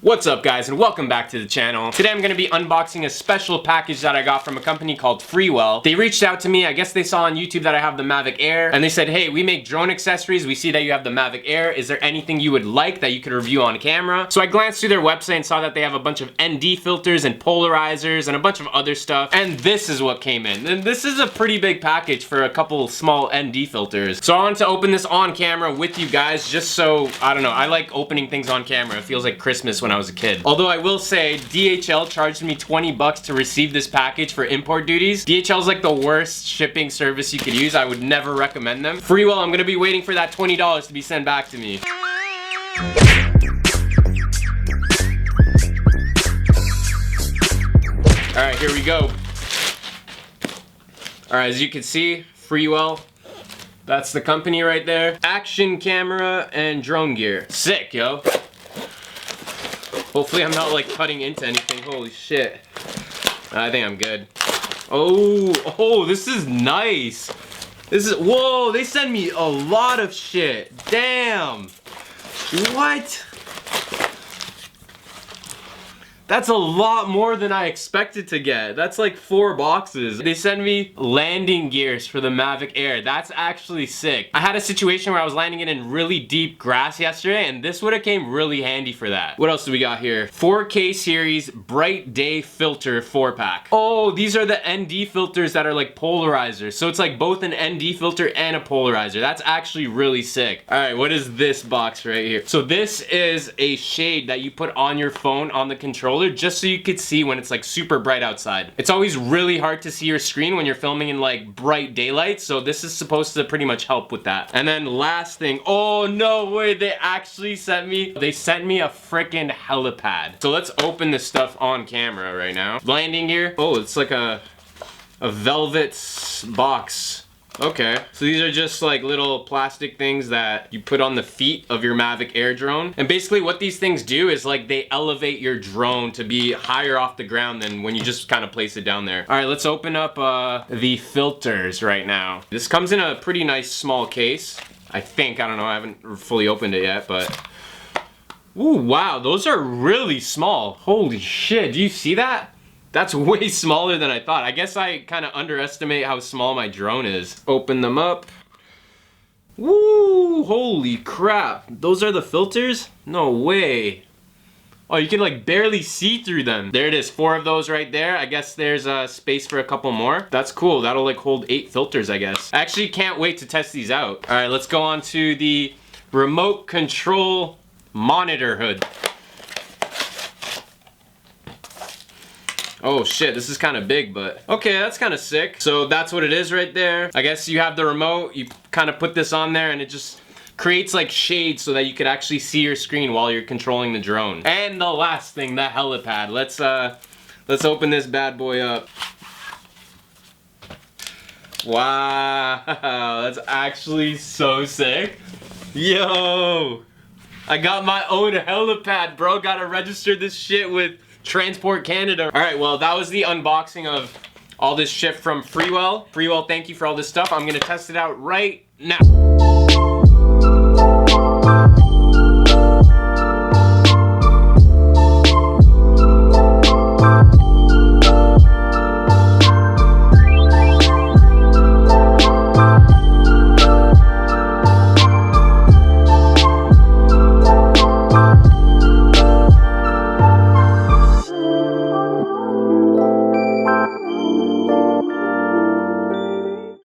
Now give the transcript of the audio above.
What's up guys, and welcome back to the channel. Today I'm going to be unboxing a special package that I got from a company called Freewell. They reached out to me, I guess they saw on YouTube that I have the Mavic Air, and they said, hey, we make drone accessories, we see that you have the Mavic Air, is there anything you would like that you could review on camera? So I glanced through their website and saw that they have a bunch of ND filters and polarizers and a bunch of other stuff, and this is what came in. And this is a pretty big package for a couple small ND filters. So I wanted to open this on camera with you guys just so, I don't know, I like opening things on camera. It feels like Christmas when I was a kid. Although I will say, DHL charged me 20 bucks to receive this package for import duties. DHL is like the worst shipping service you could use. I would never recommend them. Freewell, I'm gonna be waiting for that $20 to be sent back to me. Alright, here we go. Alright, as you can see, Freewell. That's the company right there. Action camera and drone gear. Sick, yo. Hopefully I'm not like cutting into anything. Holy shit. I think I'm good. Oh, this is nice. Whoa, they send me a lot of shit. Damn. What? That's a lot more than I expected to get. That's like 4 boxes. They sent me landing gears for the Mavic Air. That's actually sick. I had a situation where I was landing it in really deep grass yesterday, and this would have came really handy for that. What else do we got here? 4K series bright day filter 4-pack. Oh, these are the ND filters that are like polarizers. So it's like both an ND filter and a polarizer. That's actually really sick. All right, what is this box right here? So this is a shade that you put on your phone on the controller, just so you could see when it's like super bright outside. It's always really hard to see your screen when you're filming in like bright daylight, so this is supposed to pretty much help with that. And then last thing, oh no way, they actually sent me a freaking helipad. So let's open this stuff on camera right now. Landing gear. Oh, it's like a velvet box. Okay, so these are just like little plastic things that you put on the feet of your Mavic Air drone. And basically what these things do is like they elevate your drone to be higher off the ground than when you just kind of place it down there. All right, let's open up the filters right now. This comes in a pretty nice small case, I think. I don't know, I haven't fully opened it yet, but... Ooh, wow, those are really small. Holy shit, do you see that? That's way smaller than I thought. I guess I kind of underestimate how small my drone is. Open them up. Woo! Holy crap. Those are the filters? No way. Oh, you can like barely see through them. There it is, 4 of those right there. I guess there's space for a couple more. That's cool. That'll like hold 8 filters, I guess. I actually can't wait to test these out. All right, let's go on to the remote control monitor hood. Oh shit, this is kind of big, but okay, that's kind of sick. So that's what it is right there. I guess you have the remote, you kind of put this on there and it just creates like shades so that you could actually see your screen while you're controlling the drone. And the last thing, the helipad. Let's open this bad boy up. Wow, that's actually so sick. Yo, I got my own helipad, bro. Gotta register this shit with Transport Canada. All right, well, that was the unboxing of all this shit from Freewell. Freewell, thank you for all this stuff. I'm gonna test it out right now.